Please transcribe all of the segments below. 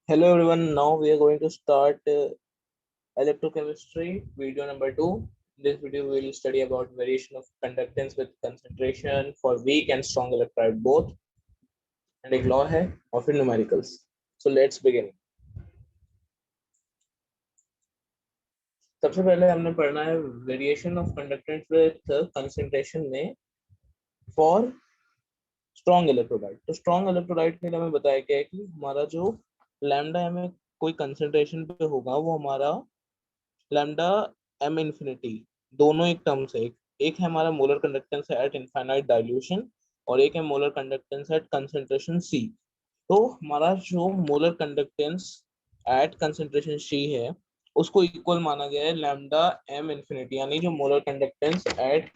Hello everyone, now we are going to start electrochemistry video number 2. In this video we will study about variation of conductance with concentration for weak and strong electrolyte both, and एक law है और फिर numericals. So let's begin. सबसे पहले हमने पढ़ना है variation of conductance with concentration में फॉर स्ट्रॉन्ग इलेक्ट्रोलाइट. तो स्ट्रॉन्ग इलेक्ट्रोलाइट के लिए हमें बताया गया है कि हमारा जो लैम्डा एम में कोई कंसंट्रेशन पे होगा वो हमारा लैम्डा एम इंफिनिटी, दोनों एक टर्म्स है. एक है हमारा मोलर कंडक्टेंस है एट इनफाइनाइट डाइल्यूशन और एक है molar conductance at concentration C. तो हमारा जो molar conductance at concentration C है उसको इक्वल माना गया है लैम्डा एम इंफिनिटी, यानी जो मोलर कंडक्टेंस एट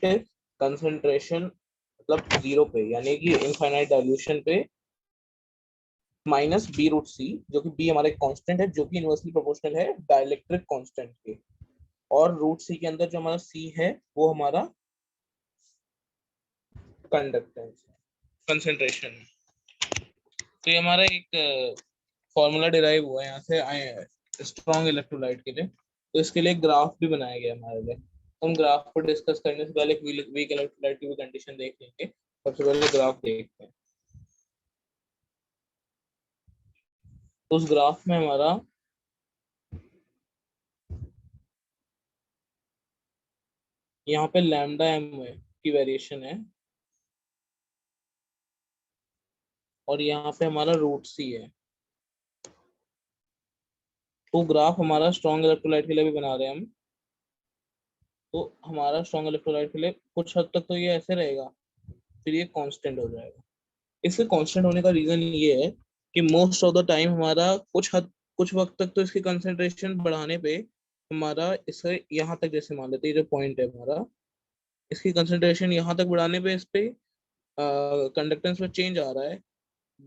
कंसंट्रेशन मतलब जीरो पे यानी कि इनफाइनाइट डाइल्यूशन पे माइनस बी रूट सी, जो कि बी हमारा एक कांस्टेंट है जो कि इनवर्सली प्रोपोर्शनल है डाइलेक्ट्रिक कांस्टेंट के, और रूट सी के अंदर जो हमारा सी है वो हमारा कंडक्टेंस कंसंट्रेशन है. तो ये हमारा एक फॉर्मूला डिराइव हुआ है यहाँ से आए हैं स्ट्रॉन्ग इलेक्ट्रोलाइट के लिए. तो इसके लिए ग्राफ भी बनाया गया हमारे लिए. हम ग्राफ को डिस्कस करने से पहले वीक इलेक्ट्रोलाइट की भी कंडीशन देख लेंगे. सबसे पहले ग्राफ देखते हैं. तो उस ग्राफ में हमारा यहाँ पे लैम्डा एम की वेरिएशन है और यहाँ पे हमारा रूट सी है. तो ग्राफ हमारा स्ट्रॉन्ग इलेक्ट्रोलाइट के लिए भी बना रहे हैं हम. तो हमारा स्ट्रॉन्ग इलेक्ट्रोलाइट के लिए कुछ हद तक तो ये ऐसे रहेगा, फिर ये कांस्टेंट हो जाएगा. इसके कांस्टेंट होने का रीजन ये है कि मोस्ट ऑफ द टाइम हमारा कुछ वक्त तक तो इसकी कंसंट्रेशन बढ़ाने पे हमारा इसे यहाँ तक, जैसे मान लेते हैं जो पॉइंट है हमारा, इसकी कंसंट्रेशन यहाँ तक बढ़ाने पे इस पे कंडक्टेंस में चेंज आ रहा है.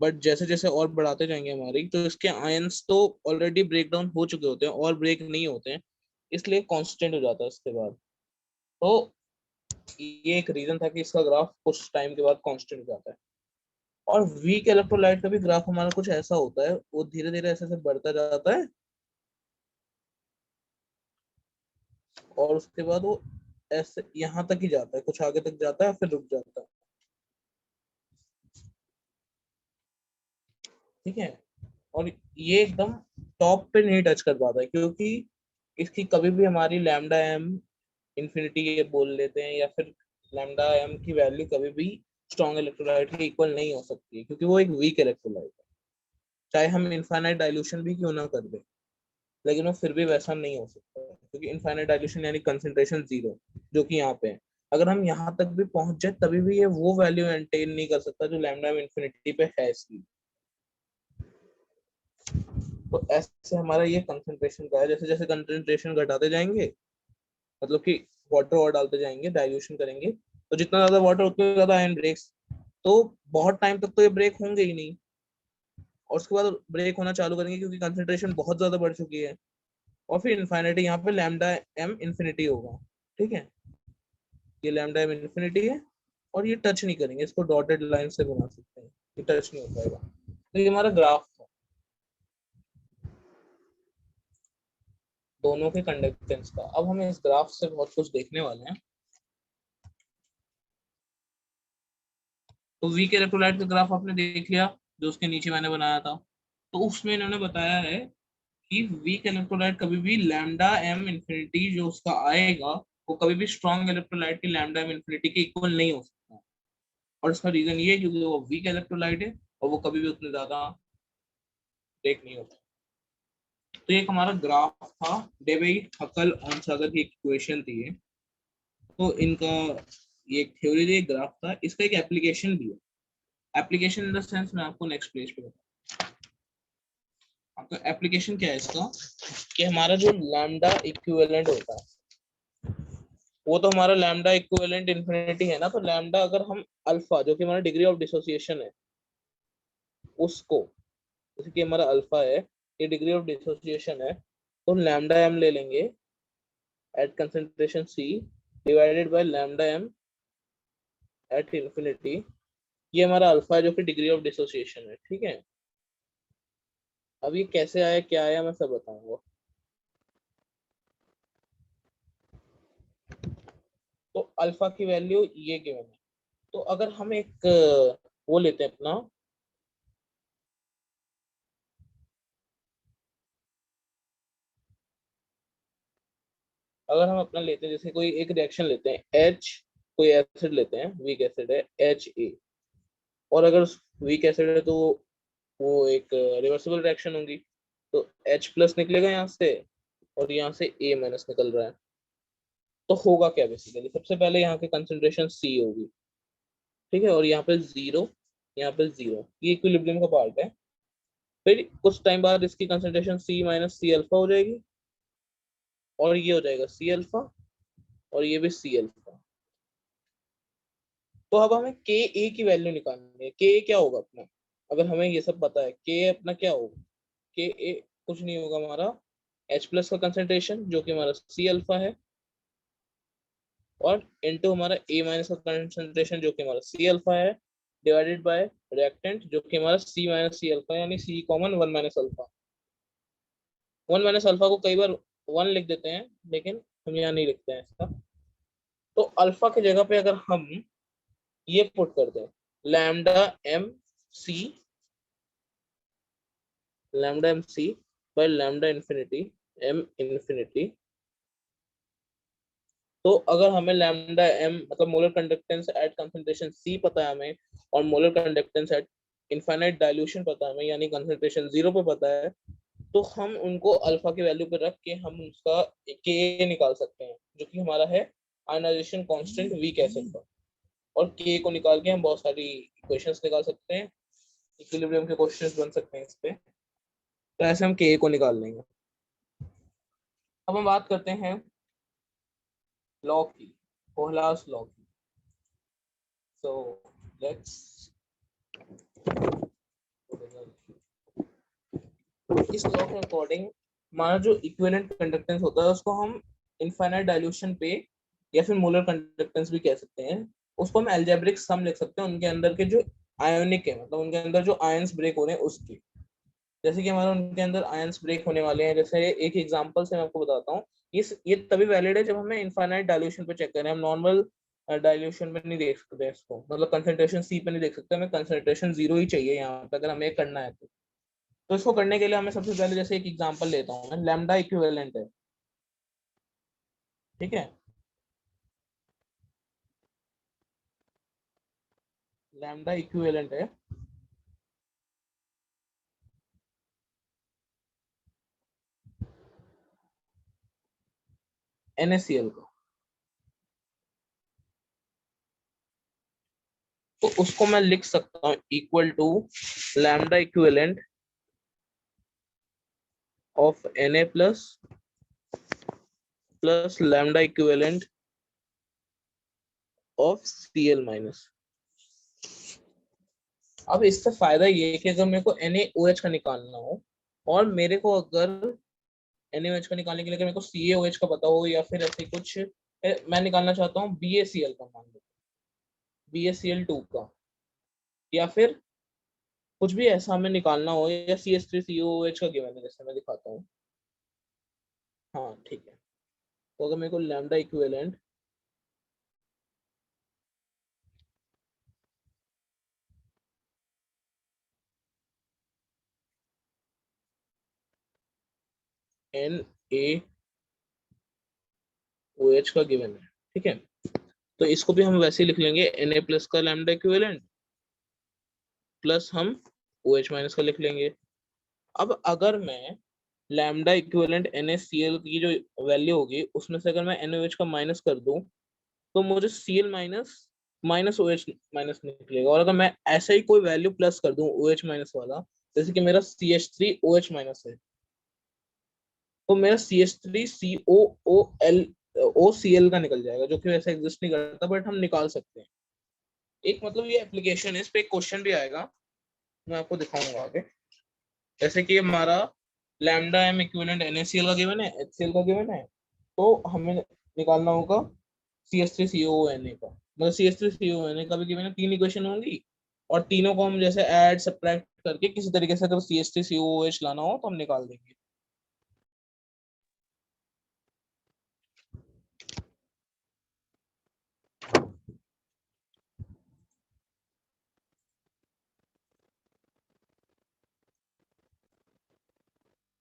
बट जैसे जैसे और बढ़ाते जाएंगे हमारी, तो इसके आयंस तो ऑलरेडी ब्रेक डाउन हो चुके होते हैं और ब्रेक नहीं होते हैं, इसलिए कांस्टेंट हो जाता है इसके बाद. तो ये एक रीजन था कि इसका ग्राफ कुछ टाइम के बाद कांस्टेंट हो जाता है. और वीक इलेक्ट्रोलाइट का भी ग्राफ हमारा कुछ ऐसा होता है, वो धीरे धीरे ऐसे ऐसे बढ़ता जाता है और उसके बाद वो ऐसे यहाँ तक ही जाता है, कुछ आगे तक जाता है फिर रुक जाता है. ठीक है. और ये एकदम टॉप पे नहीं टच कर पाता है क्योंकि इसकी कभी भी हमारी लैम्डा एम इंफिनिटी ये बोल लेते हैं या फिर लैम्डा एम की वैल्यू कभी भी स्ट्रॉन्ग इलेक्ट्रोलाइट के इक्वल नहीं हो सकती है, क्योंकि वो एक वीक इलेक्ट्रोलाइट है. चाहे हम इनफाइनाइट डाइल्यूशन भी क्यों ना कर दें, लेकिन वो फिर भी वैसा नहीं हो सकता है, क्योंकि इनफाइनाइट डाइल्यूशन यानी कंसंट्रेशन जीरो, जो कि यहाँ पे है. अगर हम यहाँ तक भी पहुंच जाए तभी भी ये वो वैल्यू मेंटेन नहीं कर सकता जो लैम्डा एम इंफिनिटी पे है इसकी. तो ऐसे हमारा ये कंसंट्रेशन का है. जैसे जैसे कंसंट्रेशन घटाते जाएंगे, मतलब कि वाटर और डालते जाएंगे, डाइल्यूशन करेंगे, तो जितना ज्यादा वाटर उतना ज्यादा आयन ब्रेक्स. तो बहुत टाइम तक तो ये ब्रेक होंगे ही नहीं, और उसके बाद ब्रेक होना चालू करेंगे क्योंकि कंसंट्रेशन बहुत ज्यादा बढ़ चुकी है. और फिर इन्फाइनिटी यहाँ पे लैम्डा एम इन्फिनिटी होगा. ठीक है. ये लैम्डा एम इन्फिनिटी है और ये टच नहीं करेंगे, इसको डॉटेड लाइन से बना सकते हैं, ये टच नहीं हो पाएगा. तो ये हमारा ग्राफ था दोनों के कंडक्टेंस का. अब हमें इस ग्राफ से बहुत कुछ देखने वाले हैं. तो वी के इलेक्ट्रोलाइट का ग्राफ आपने देख लिया जो उसके नीचे मैंने बनाया था. तो उसमें इन्होंने बताया है कि वीक इलेक्ट्रोलाइट कभी भी लैम्डा एम इंफिनिटी जो उसका आएगा वो कभी भी स्ट्रॉन्ग इलेक्ट्रोलाइट की लैम्डा एम इंफिनिटी के इक्वल नहीं हो सकता. और इसका रीजन ये है क्योंकि वो वीक इलेक्ट्रोलाइट है और वो कभी भी उतने ज्यादा ब्रेक नहीं होता. तो ये एक हमारा ग्राफ था. डेबे हकल और सागर की इक्वेशन थी ये. तो इनका ये एक थ्योरी थी, एक ग्राफ था. इसका एक एप्लीकेशन भी है. एप्लीकेशन इन द सेंस मैं आपको नेक्स्ट पेज पे बताऊँ. आपका एप्लीकेशन क्या है इसका, कि हमारा जो लैम्डा इक्विवेलेंट होता है वो तो हमारा लैम्डा इक्विवेलेंट इन्फिनिटी है ना. तो लैम्डा अगर हम अल्फा, जो कि हमारा डिग्री ऑफ डिसोसिएशन है, उसको, जैसे कि हमारा अल्फा है, ये डिग्री ऑफ डिसोसिएशन है, तो लैम्डा एम ले लेंगे at concentration C divided by lambda M at infinity. ये हमारा अल्फा है जो कि डिग्री ऑफ डिसोसिएशन है. ठीक है. अब ये कैसे आया क्या आया मैं सब बताऊंगा। तो अल्फा की वैल्यू ये गिवन है। तो अगर हम एक वो लेते हैं अपना, अगर हम अपना लेते हैं जैसे कोई एक रिएक्शन लेते हैं एच, कोई एसिड लेते हैं, वीक एसिड है एच ए, और अगर वीक एसिड है तो वो एक रिवर्सिबल रिएक्शन होंगी। तो एच प्लस निकलेगा यहाँ से, और यहाँ से ए माइनस निकल रहा है। तो होगा क्या बेसिकली, सबसे पहले यहाँ की कंसंट्रेशन सी होगी, ठीक है, और यहाँ पे जीरो, यहाँ पे जीरो, ये इक्विलिब्रियम का पार्ट है। फिर कुछ टाइम बाद इसकी concentration C minus C alpha हो जाएगी, और ये हो जाएगा सी अल्फा, और ये भी सी अल्फा। तो अब हमें के ए की वैल्यू निकालनी है। के ए क्या होगा अपना, अगर हमें ये सब पता है के अपना क्या होगा, के ए कुछ नहीं होगा हमारा H प्लस का कंसंट्रेशन जो कि हमारा सी अल्फा है, और इनटू हमारा ए माइनस का कंसंट्रेशन जो कि हमारा सी अल्फा है, डिवाइडेड बाय रिएक्टेंट जो कि हमारा सी माइनस सी अल्फा, यानी C common one minus alpha. One minus alpha को कई बार वन लिख देते हैं, लेकिन हम यहाँ नहीं लिखते हैं इसका। तो अल्फा की जगह पे अगर हम ये पुट कर दें lambda M C, lambda M C by lambda infinity M infinity. तो अगर हमें लैम्डा एम मतलब molar conductance at concentration C पता है हमें, और molar conductance at infinite dilution पता है हमें, यानी कंसंट्रेशन जीरो पे पता है, तो हम उनको अल्फा की वैल्यू पे रख के हम उसका के निकाल सकते हैं, जो कि हमारा है आयनाइजेशन कांस्टेंट वीक एसिड का। और के को निकाल के हम बहुत सारी इक्वेशंस निकाल सकते हैं, इक्विलिब्रियम के क्वेश्चंस बन सकते हैं इस पे। तो ऐसे हम के को निकाल लेंगे। अब हम बात करते हैं लॉ की, कोहलास लॉ की। सो लेट्स, इस लॉ के अकॉर्डिंग हमारा जो इक्विवेलेंट कंडक्टेंस होता है उसको हम इनफाइनाइट डाइल्यूशन पे, या फिर मोलर कंडक्टेंस भी कह सकते हैं, उसको हम एल्जेब्रिक सम लिख सकते हैं उनके अंदर के जो आयोनिक है, मतलब उनके अंदर जो आयंस ब्रेक हो रहे हैं उसकी। जैसे कि हमारा उनके अंदर आयंस ब्रेक होने वाले हैं, जैसे एक एग्जांपल से मैं आपको बताता हूँ। ये तभी वैलिड है जब हमें इनफाइनाइट डाइल्यूशन पे चेक करें, हम नॉर्मल डाइल्यूशन पे नहीं देख सकते इसको, मतलब कंसंट्रेशन सी पे नहीं देख सकते, हमें कंसंट्रेशन जीरो ही चाहिए यहाँ पे अगर हमें करना है तो इसको करने के लिए हमें सबसे पहले जैसे एक एग्जांपल लेता हूँ मैं, लैम्डा इक्विवेलेंट है, ठीक है, लैम्डा इक्विवेलेंट है NaCl का। तो उसको मैं लिख सकता हूँ equal to lambda equivalent of Na plus plus lambda equivalent of Cl minus. अब इससे फायदा ये है कि अगर मेरे को NaOH का निकालना हो, और मेरे को अगर NaOH का निकालने के लिए अगर मेरे को CaOH का पता हो, या फिर ऐसे कुछ मैं निकालना चाहता हूँ BaCl का, मान लो BaCl2 का, या फिर कुछ भी ऐसा हमें निकालना हो, या CH3COOH का गिवन है जैसे मैं दिखाता हूँ। हाँ ठीक है, तो अगर मेरे को लैम्डा इक्विवेलेंट NaOH का गिवन है, ठीक है, तो इसको भी हम वैसे ही लिख लेंगे Na प्लस का लैम्डा इक्विवेलेंट प्लस हम OH माइनस का लिख लेंगे। अब अगर मैं लैम्डा इक्विवेलेंट NaCl की जो वैल्यू होगी उसमें से अगर मैं NaOH का माइनस कर दूं, तो मुझे Cl minus minus OH minus निकलेगा। और अगर मैं ऐसे ही कोई वैल्यू प्लस कर दूं OH माइनस वाला, जैसे कि मेरा CH3OH माइनस है, तो मेरा CH3COOL OCl का निकल जाएगा, जो कि वैसे एग्जिस्ट नहीं करता बट हम निकाल सकते हैं। एक मतलब ये एप्लीकेशन है, इस पे एक क्वेश्चन भी आएगा, मैं आपको दिखाऊंगा आगे। जैसे कि हमारा लैम्डा एम इक्विवेलेंट NaCl का गिवन है, HCl का गिवन है, तो हमें निकालना होगा CH3COONA का, मतलब CH3COONA का भी गिवन है, तीन इक्वेशन होंगी, और तीनों को हम जैसे ऐड सब्ट्रैक्ट करके किसी तरीके से अगर CH3COOH लाना हो तो हम निकाल देंगे।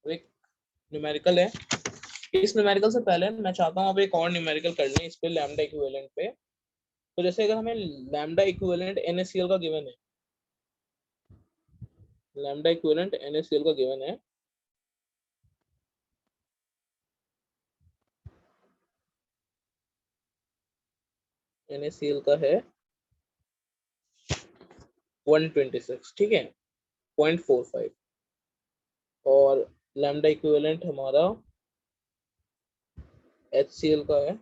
एक न्यूमेरिकल है, इस न्यूमेरिकल से पहले मैं चाहता हूँ अब एक और न्यूमेरिकल कर लें इस पे लैम्डा इक्विवेलेंट पे। तो जैसे अगर हमें लैम्डा इक्विवेलेंट NaCl का गिवन है, लैम्डा इक्विवेलेंट NaCl का गिवन है, NaCl का है 126, ठीक है, 0.45, और लैम्डा इक्विवेलेंट हमारा HCl का है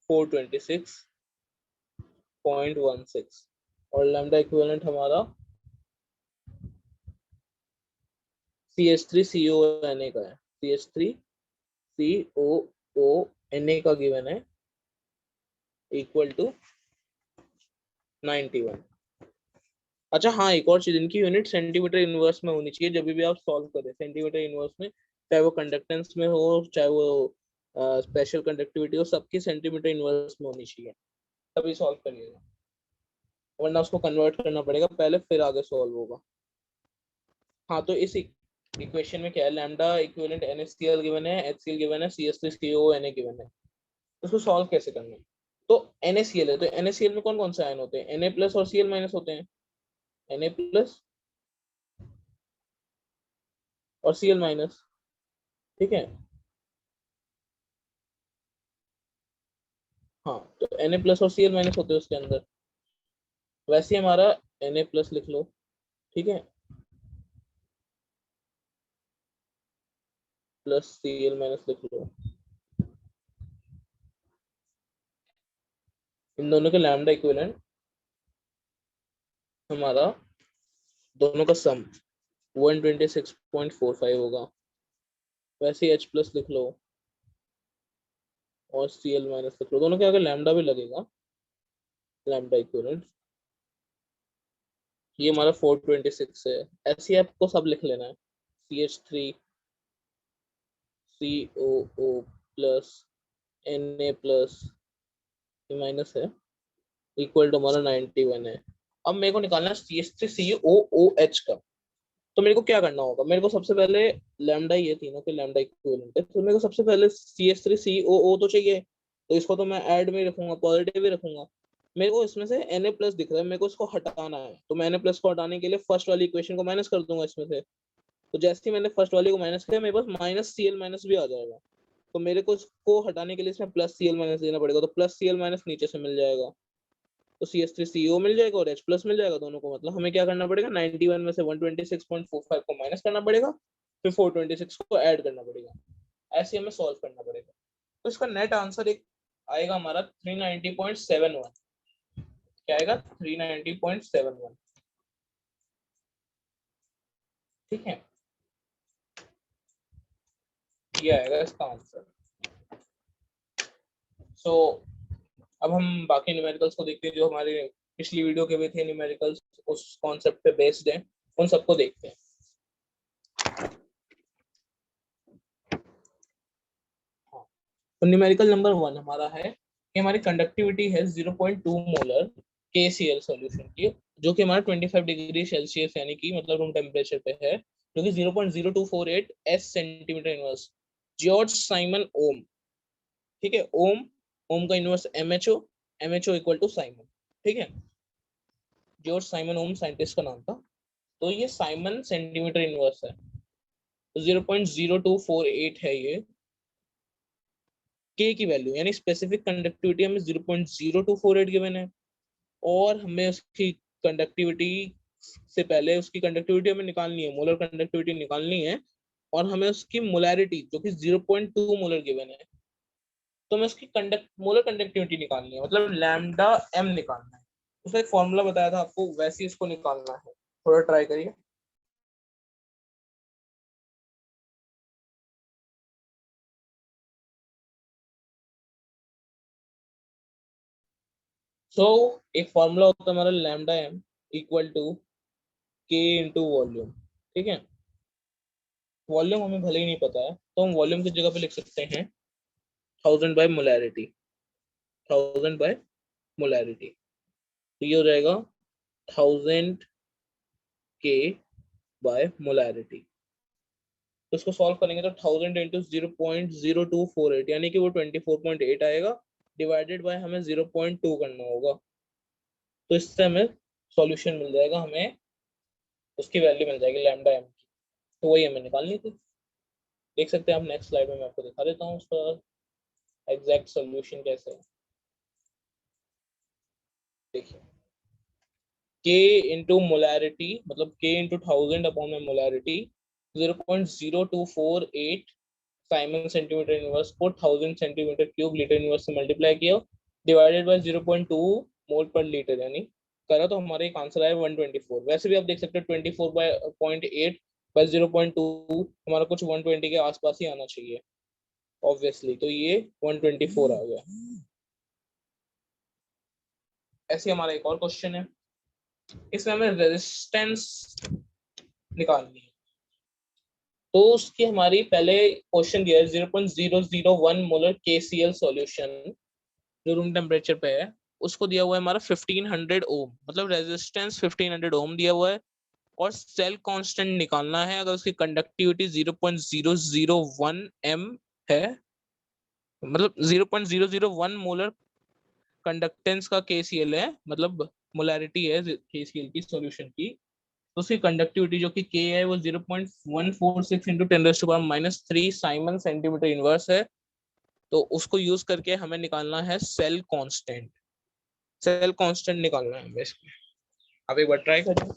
426.16, और लैम्डा इक्विवेलेंट हमारा CH3CONA का है, CH3COONA का गिवन है इक्वल टू 91। अच्छा हाँ, एक और चीज, इनकी यूनिट सेंटीमीटर इनवर्स में होनी चाहिए जब भी आप सॉल्व करें, सेंटीमीटर इनवर्स में, चाहे वो कंडक्टेंस में हो चाहे वो स्पेशल कंडक्टिविटी हो, सबकी सेंटीमीटर इनवर्स में होनी चाहिए, तभी सॉल्व करिएगा, वरना उसको कन्वर्ट करना पड़ेगा पहले फिर आगे सॉल्व होगा। हाँ, तो इस इक्वेशन में क्या है, लैम्डा इक्विवेलेंट NaCl गिवन है, HCl गिवन है, CH3COONA गिवन है, उसको सॉल्व कैसे करना है। तो NaCl है, तो NaCl में कौन कौन से आयन होते हैं, Na प्लस और Cl माइनस होते हैं, Na प्लस और Cl माइनस, ठीक है। हाँ, तो Na प्लस और Cl माइनस होते हैं उसके अंदर, वैसे ही हमारा Na प्लस लिख लो, ठीक है, प्लस Cl माइनस लिख लो, इन दोनों के लैम्डा इक्विवेलेंट हमारा दोनों का सम 126.45 होगा, वैसे ही H प्लस लिख लो और Cl माइनस लिख लो, दोनों के आगे लैम्डा भी लगेगा, लैम्डा इक्विवेलेंट ये हमारा 426 है, ऐसे ही आपको सब लिख लेना है, CH3COO plus Na plus minus है इक्वल टू हमारा 91 है। अब मेरे को निकालना है CH3COOH का, तो मेरे को क्या करना होगा, मेरे को सबसे पहले लैम्डा, ये तीनों के लैम्डा इक्विवेलेंट है, तो मेरे को सबसे पहले CH3COO तो चाहिए, तो इसको तो मैं ऐड में रखूंगा, पॉजिटिव ही रखूंगा। मेरे को इसमें से Na प्लस दिख रहा है, मेरे को इसको हटाना है, तो मैं Na प्लस को हटाने के लिए फर्स्ट वाली इक्वेशन को माइनस कर दूंगा इसमें से, तो जैसे ही मैंने फर्स्ट वाली को माइनस किया मेरे पास माइनस Cl माइनस भी आ जाएगा, तो मेरे को इसको हटाने के लिए इसमें प्लस Cl माइनस देना पड़ेगा, तो प्लस Cl माइनस नीचे से मिल जाएगा, तो CH3CO मिल जाएगा और H प्लस मिल जाएगा दोनों को, मतलब हमें क्या करना पड़ेगा, 91 में से 126.45 को माइनस करना पड़ेगा, फिर 426 को ऐड करना पड़ेगा, ऐसे हमें सॉल्व करना पड़ेगा। तो इसका नेट आंसर एक आएगा हमारा 390.71, क्या आएगा 390.71, ठीक है, ये आएगा इसका आंसर। सो अब हम बाकी न्यूमेरिकल्स को देखते हैं जो हमारे पिछली वीडियो के भी थे न्यूमेरिकल्स, उस कॉन्सेप्ट पे बेस्ड है, उन सबको देखते हैं। हाँ, तो न्यूमेरिकल नंबर 1 हमारा है कि हमारी कंडक्टिविटी है 0.2 मोलर KCl सॉल्यूशन की, जो कि हमारा 25 डिग्री सेल्सियस यानी कि मतलब रूम टेम्परेचर पे है, जो कि 0.0248 S centimetre inverse George Simon ohm, ठीक है, ओम, ओम का inverse MHO equal to siemens, ठीक है, जॉर्ज साइमन ओम साइंटिस्ट का नाम था, तो ये साइमन सेंटीमीटर इनवर्स है, 0.0248 है ये के की वैल्यू, यानी स्पेसिफिक कंडक्टिविटी हमें 0.0248 गिवन है, और हमें उसकी कंडक्टिविटी से पहले उसकी कंडक्टिविटी हमें निकालनी है, मोलर कंडक्टिविटी निकालनी है, और हमें उसकी मोलैरिटी जो कि 0.2 मोलर गिवन है, तो हमें उसकी मोलर कंडक्टिविटी निकालनी है, मतलब लैम्डा एम निकालना है, उसका एक फॉर्मूला बताया था आपको, वैसे ही इसको निकालना है, थोड़ा ट्राई करिए। सो एक फॉर्मूला होता है हमारा लैम्डा एम, इक्वल टू के इंटू वॉल्यूम। ठीक है, वॉल्यूम हमें भले ही नहीं पता है तो हम वॉल्यूम की जगह पे लिख सकते हैं 1000 बाय मोलैरिटी, 1000 बाय मोलैरिटी। तो ये हो जाएगा 1000 के बाय मोलैरिटी। तो इसको सॉल्व करेंगे तो 1000 इंटू 0.0248 यानी कि वो 24.8 आएगा, डिवाइडेड बाय हमें 0.2 करना होगा। तो इससे हमें सॉल्यूशन मिल जाएगा, हमें उसकी वैल्यू मिल जाएगी लैम्डा एम की। तो वही हमें निकालनी थी। देख सकते हैं आप नेक्स्ट स्लाइड में, मैं आपको दिखा देता हूँ उसका एग्जैक्ट सॉल्यूशन कैसे है। देखिए K इंटू मोलैरिटी मतलब K इंटू 1000 अपॉन में मोलैरिटी 0.0248 साइमन सेंटीमीटर इनवर्स को 1000 सेंटीमीटर क्यूब लीटर इनवर्स से मल्टीप्लाई किया, डिवाइडेड बाय 0.2 मोल पर लीटर, यानी करा तो हमारा एक आंसर आया 124। वैसे भी आप देख सकते हो 24/8 बाय 0.2 हमारा कुछ 120 के आसपास ही आना चाहिए ऑब्वियसली, तो ये 124 आ गया। ऐसे हमारा एक और क्वेश्चन है, इसमें हमें रेजिस्टेंस निकालनी है। तो उसकी हमारी पहले क्वेश्चन दिया है 0.001 मोलर KCl सॉल्यूशन जो रूम टेम्परेचर पे है, उसको दिया हुआ है हमारा 1500 ओम, मतलब रेजिस्टेंस 1500 ओम दिया हुआ है, और सेल कांस्टेंट निकालना है। अगर उसकी कंडक्टिविटी 0.001 m है, मतलब 0.001 मोलर कंडक्टेंस का KCl है, मतलब मोलैरिटी है KCl की सॉल्यूशन की, तो उसकी कंडक्टिविटी जो कि K है वो 0.146 इंटू 10⁻³ साइमन सेंटीमीटर इनवर्स है। तो उसको यूज करके हमें निकालना है सेल कांस्टेंट। सेल कांस्टेंट निकालना है हमें इसमें। आप एक बार ट्राई करिए।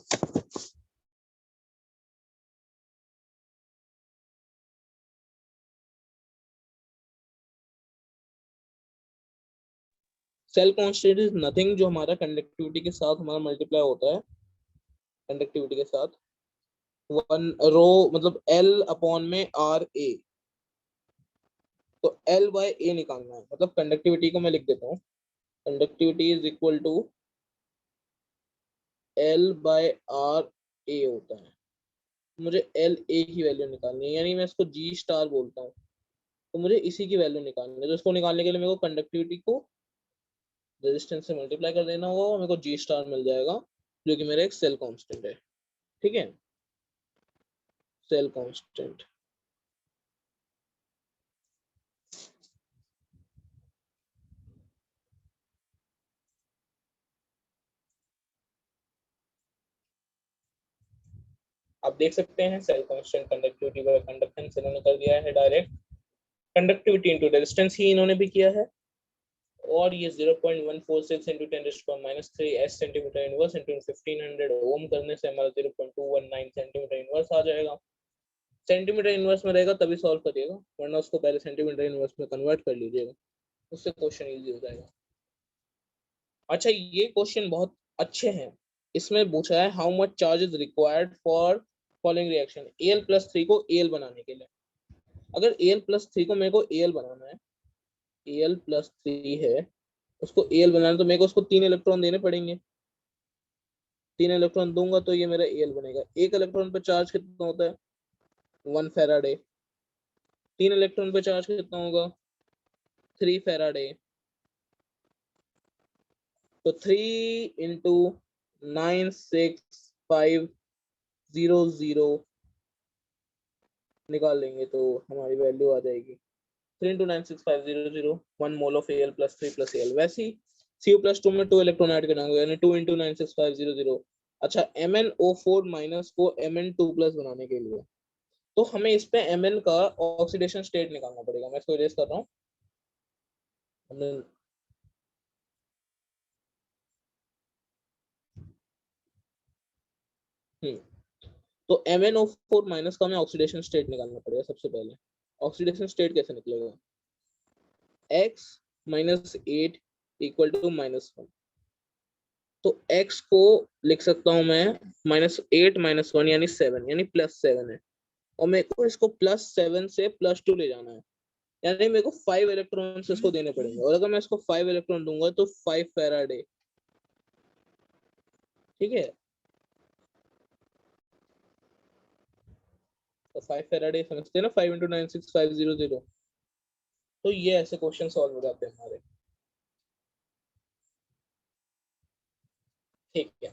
सेल कांस्टेंट इज नथिंग, जो हमारा कंडक्टिविटी के साथ हमारा मल्टीप्लाई होता है, कंडक्टिविटी के साथ 1 रो मतलब L अपॉन में RA। तो L बाय A निकालना है, मतलब कंडक्टिविटी को मैं लिख देता हूँ, conductivity is equal to L by RA होता है। मुझे LA की वैल्यू निकालनी है, यानी मैं इसको G स्टार बोलता हूँ, तो मुझे इसी की वैल्यू निकालनी है। तो इसको निकालने के लिए मेरे को कंडक्टिविटी को रेजिस्टेंस से मल्टीप्लाई कर देना होगा, मेरे को G स्टार मिल जाएगा जो कि मेरा एक सेल कांस्टेंट है। ठीक है, सेल कांस्टेंट। आप देख सकते हैं cell constant conductivity by conductance इन्होंने कर दिया है डायरेक्ट, कंडक्टिविटी इनटू रेजिस्टेंस ही इन्होंने भी किया है, और ये 0.146 into 10⁻³ S centimetre inverse into 1500 ohm करने से हमारा 0.219 सेंटीमीटर इनवर्स आ जाएगा। सेंटीमीटर इनवर्स में रहेगा तभी सॉल्व करिएगा, वरना उसको पहले सेंटीमीटर इनवर्स में कन्वर्ट कर लीजिएगा, उससे क्वेश्चन इजी हो जाएगा। अच्छा, ये क्वेश्चन बहुत अच्छे हैं। इसमें पूछा है how much charge is required for following reaction Al+3 को Al बनाने के लिए। अगर Al+3 को मेरे को Al बनाना है, Al+3 है, उसको Al बनाना तो मेरे को उसको 3 इलेक्ट्रॉन देने पड़ेंगे। 3 इलेक्ट्रॉन दूंगा तो ये मेरा Al बनेगा। एक इलेक्ट्रॉन पे चार्ज कितना होता है? 1 फैराडे। 3 इलेक्ट्रॉन पे चार्ज कितना होगा? 3 फैराडे। तो 3 इंटू 96500 निकाल लेंगे तो हमारी वैल्यू आ जाएगी 3 into 96500 1 mole of Al+3 plus Al। वैसे ही Cu+2 में 2 इलेक्ट्रॉन ऐड करना होगा, यानी 2 इंटू 96500। अच्छा, MnO4 माइनस को Mn2 प्लस बनाने के लिए तो हमें इस पे Mn का ऑक्सीडेशन स्टेट निकालना पड़ेगा। मैं इसको इरेज कर रहा हूँ। तो MnO4 माइनस का हमें ऑक्सीडेशन स्टेट निकालना पड़ेगा। सबसे पहले ऑक्सीडेशन स्टेट कैसे निकलेगा? x -8 equal to -1। तो x को लिख सकता हूं मैं -8 -1 यानी 7, यानी +7 है, और मेरे को इसको +7 से +2 ले जाना है, यानी मेरे को 5 इलेक्ट्रॉन इसको देने पड़ेंगे, और अगर मैं इसको 5 इलेक्ट्रॉन दूंगा तो 5 फैराडे। ठीक है, तो 5 फेराडे समझते हैं ना, 5 इंटू 96500। तो ये ऐसे क्वेश्चन सॉल्व हो जाते हैं हमारे। ठीक है,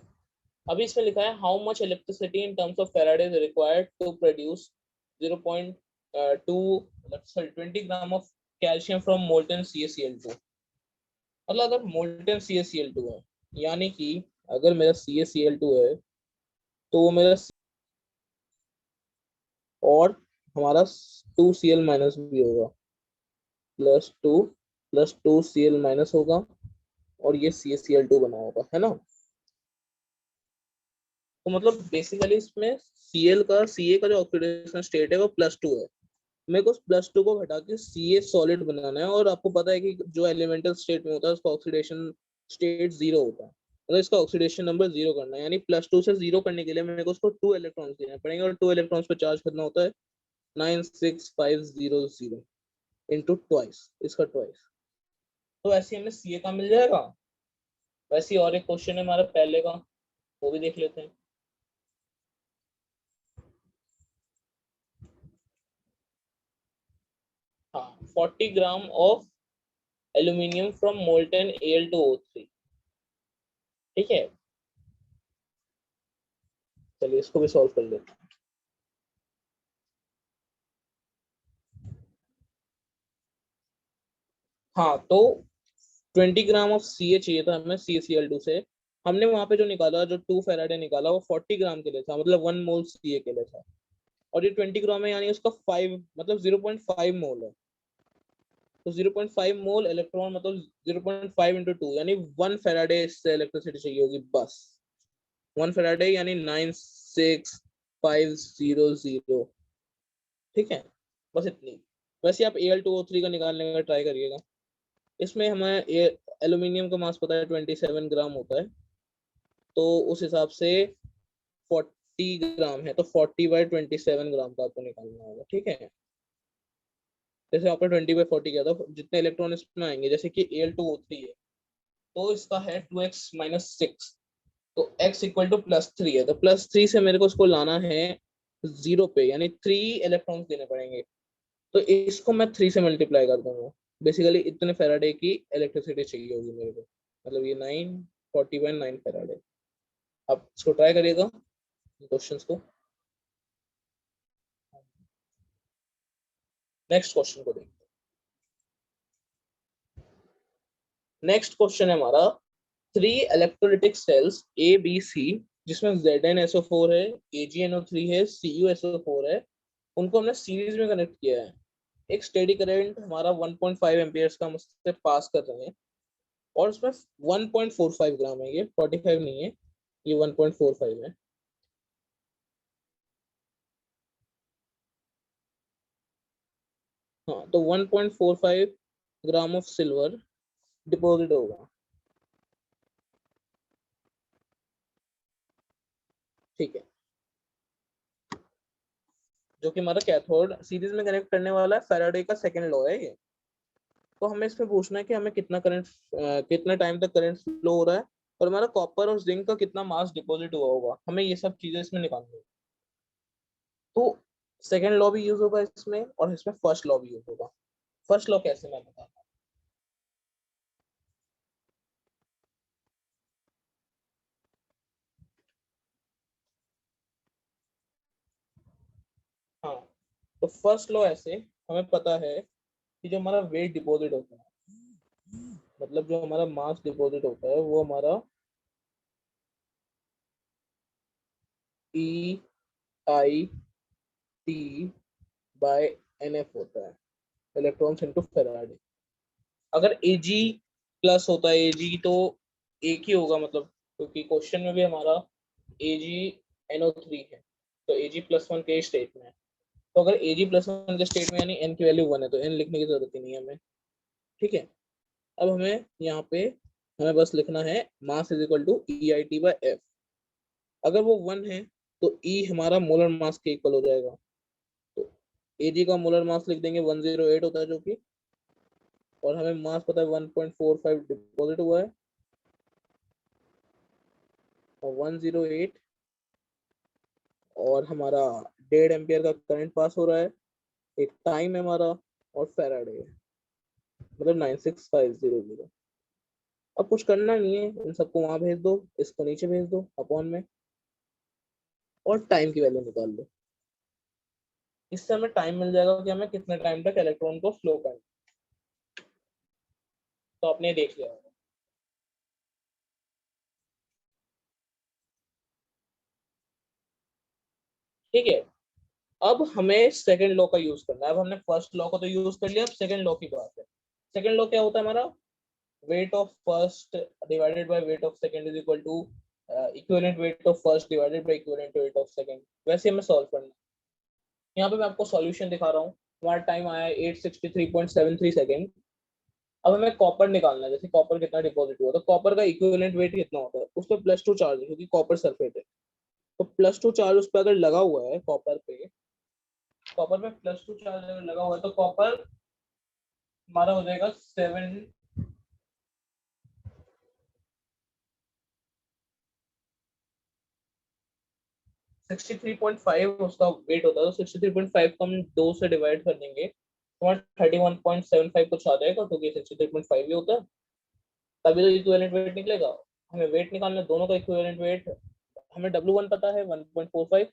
अभी इसमें लिखा है how much electricity in terms of Faraday is required to produce 0.2 sorry 20 gram of calcium from molten CaCl2। मतलब अगर मोल्टन CaCl2 है, यानी कि अगर मेरा CaCl2 है तो वो मेरा और हमारा 2Cl माइनस भी होगा, प्लस 2Cl माइनस होगा, और ये CaCl2 बना होगा, है ना। तो मतलब बेसिकली इसमें Ca का जो ऑक्सीडेशन स्टेट है वो +2 है। मेरे को +2 को घटा के Ca सॉलिड बनाना है, और आपको पता है कि जो एलिमेंटल स्टेट में होता है उसका ऑक्सीडेशन स्टेट 0 होता है, मतलब इसका ऑक्सीडेशन नंबर 0 करना है, यानी +2 से 0 करने के लिए मेरे को उसको 2 इलेक्ट्रॉन्स देने पड़ेंगे, और 2 इलेक्ट्रॉन्स पे चार्ज करना होता है 96500 इंटू ट्वाइस, इसका ट्वाइस। तो ऐसे हमें Ca का मिल जाएगा। वैसे ही और एक क्वेश्चन है हमारा पहले का, वो भी देख लेते हैं। हाँ, 40 gram of aluminium from molten Al2O3। ठीक है, चलिए इसको भी सॉल्व कर लेते हैं। हाँ, तो 20 ग्राम ऑफ Ca चाहिए था हमें CaCl2 से। हमने वहां पे जो निकाला, जो 2 फेराडे निकाला, वो 40 ग्राम के लिए था, मतलब 1 मोल Ca के लिए था। और ये 20 ग्राम है, यानी उसका 5 मतलब 0.5 मोल है। तो 0.5 मोल इलेक्ट्रॉन मतलब 0.5 इंटू 2, यानी 1 फेराडे इससे इलेक्ट्रिसिटी चाहिए होगी बस। 1 फेराडे यानी 96500। ठीक है, बस इतनी। वैसे आप Al2O3 का निकालने का ट्राई करिएगा। इसमें हमें एल्यूमिनियम का मास पता है 27 ग्राम होता है, तो उस हिसाब से 40 ग्राम है, तो 40/27 ग्राम का आपको निकालना होगा। ठीक है, जैसे आपने 20/40 किया था, जितने इलेक्ट्रॉन इसमें आएंगे, जैसे कि Al2O3 है तो इसका है 2x-6, तो x इक्वल टू +3 है, तो +3 से मेरे को उसको लाना है 0 पे, यानी 3 इलेक्ट्रॉन्स देने पड़ेंगे। तो इसको मैं 3 से मल्टीप्लाई कर दूंगा। बेसिकली इतने फेराडे की इलेक्ट्रिसिटी चाहिए होगी मेरे को, मतलब ये 940/9 फेराडे। आप इसको ट्राई करिएगा क्वेश्चंस को। नेक्स्ट क्वेश्चन को देखते हैं। नेक्स्ट क्वेश्चन है हमारा, 3 इलेक्ट्रोलिटिक सेल्स ABC, जिसमें ZnSO4 है, AgNO3 है, CuSO4 है, उनको हमने सीरीज में कनेक्ट किया है। एक स्टेडी करंट हमारा 1.5 एम्पियर्स का हम उससे पास कर रहे हैं, और उसमें 1.45 ग्राम है, ये 45 नहीं है, ये 1.45 है। हाँ, तो 1.45 ग्राम ऑफ सिल्वर डिपॉजिट होगा। ठीक है, जो कि हमारा कैथोड सीरीज में कनेक्ट करने वाला है, फैराडे का सेकंड लॉ है ये। तो हमें इसमें पूछना है कि हमें कितना करंट, कितना टाइम तक करंट फ्लो हो रहा है, और हमारा कॉपर और जिंक का कितना मास डिपॉजिट हुआ होगा, हमें ये सब चीजें इसमें निकालनी है। तो सेकेंड लॉ भी यूज होगा इसमें, और इसमें फर्स्ट लॉ भी यूज होगा। फर्स्ट लॉ कैसे, मैं बताता हूँ। हाँ, तो फर्स्ट लॉ ऐसे, हमें पता है कि जो हमारा वेट डिपॉजिट होता है, मतलब जो हमारा मास डिपॉजिट होता है, वो हमारा E/I/T/NF होता है, इलेक्ट्रॉन्स इनटू फेराडे। अगर Ag+ होता है, Ag तो एक ही होगा, मतलब क्योंकि क्वेश्चन में भी हमारा AgNO3 है, तो Ag+1 के स्टेट में है। तो अगर Ag+1 के स्टेट में, यानी n की वैल्यू 1 है, तो n लिखने की जरूरत ही नहीं है हमें। ठीक है, अब हमें यहाँ पे हमें बस लिखना है mass is equal to EIT/F। अगर वो 1 है तो E हमारा मोलर मास के इक्वल हो जाएगा, तो Ag का मोलर मास लिख देंगे 108 होता है जो कि, और हमें मास पता है 1.45 डिपॉजिट हुआ है, और 108 और हमारा 1.5 एम्पियर का करंट पास हो रहा है, एक टाइम है हमारा, और फेराडे है, मतलब 96500। अब कुछ करना नहीं है, इन सबको वहां भेज दो, इसको नीचे भेज दो अपॉन में, और टाइम की वैल्यू निकाल लो। इससे हमें टाइम मिल जाएगा कि हमें कितने टाइम तक इलेक्ट्रॉन को फ्लो करना। तो आपने देख लिया होगा। ठीक है, अब हमें सेकंड लॉ का यूज करना है। अब हमने फर्स्ट लॉ को तो यूज कर लिया, अब सेकंड लॉ की बात है। सेकंड लॉ क्या होता है हमारा? Weight of first divided by weight of second is equal to equivalent weight of first divided by equivalent weight of second. वैसे हमें सॉल्व करना है। यहाँ पे मैं आपको सॉल्यूशन दिखा रहा हूँ। हमारा टाइम आया 863.73 सेकंड। अब हमें कॉपर निकालना है, जैसे कॉपर कितना डिपॉजिट हुआ, तो कॉपर का इक्विवेलेंट वेट कितना होता है, उस पर +2 चार्ज है क्योंकि कॉपर सल्फेट है। तो +2 चार्ज उस पर अगर लगा हुआ है, कॉपर पे, कॉपर पे +2 चार्ज अगर लगा हुआ है, तो कॉपर हमारा हो जाएगा 63.5 उसका वेट होता है। तो 63.5 को हम 2 से डिवाइड कर देंगे तो 31.75 कुछ आ जाएगा, क्योंकि 63.5 ही होता है, तभी तो इक्विवेलेंट वेट निकलेगा। हमें वेट निकालना है दोनों का इक्विवेलेंट वेट। हमें W1 पता है 1.45,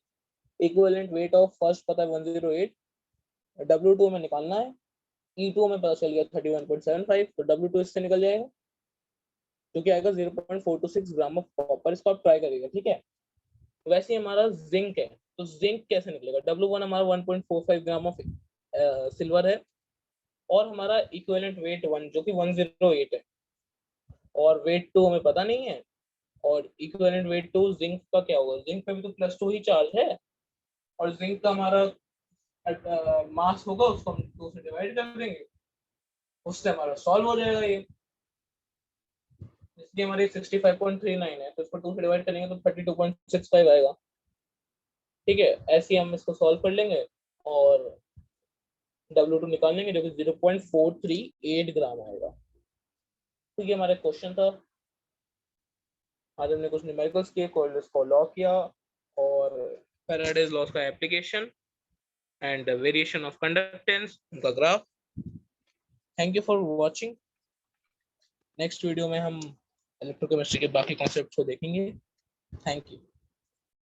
इक्विवेलेंट वेट ऑफ फर्स्ट पता है 108, W2 हमें निकालना है, E2 हमें पता चल गया 31.75, तो W2 इससे निकल जाएगा, जो कि आएगा 0.426 ग्राम ऑफ कॉपर। इसको आप ट्राई करिएगा, ठीक है। वैसे ही हमारा जिंक है, तो जिंक कैसे निकलेगा? W1 हमारा 1.45 ग्राम ऑफ सिल्वर है, और हमारा इक्विवेलेंट वेट 1 जो कि 108 है, और वेट 2 हमें पता नहीं है, और इक्विवेलेंट वेट 2 जिंक का क्या होगा? जिंक पे भी तो +2 ही चार्ज है, और जिंक का हमारा मास होगा, उसको हम 2 से डिवाइड कर देंगे, उससे हमारा सॉल्व हो जाएगा ये। इसलिए हमारी 65.39 है, तो इसको 2 से डिवाइड करेंगे तो 32.65 आएगा। ठीक है, ऐसे ही हम इसको सॉल्व कर लेंगे, और W2 निकाल लेंगे, जो कि 0.438 ग्राम आएगा। तो ये हमारा क्वेश्चन था। आज हमने कुछ न्यूमेरिकल्स किए, कोइलर्स को लॉ किया, और फैराडेज लॉस का application and variation of conductance उनका ग्राफ। Thank you for watching. Next video में हम इलेक्ट्रोकेमिस्ट्री के बाकी कॉन्सेप्ट्स को देखेंगे। Thank you.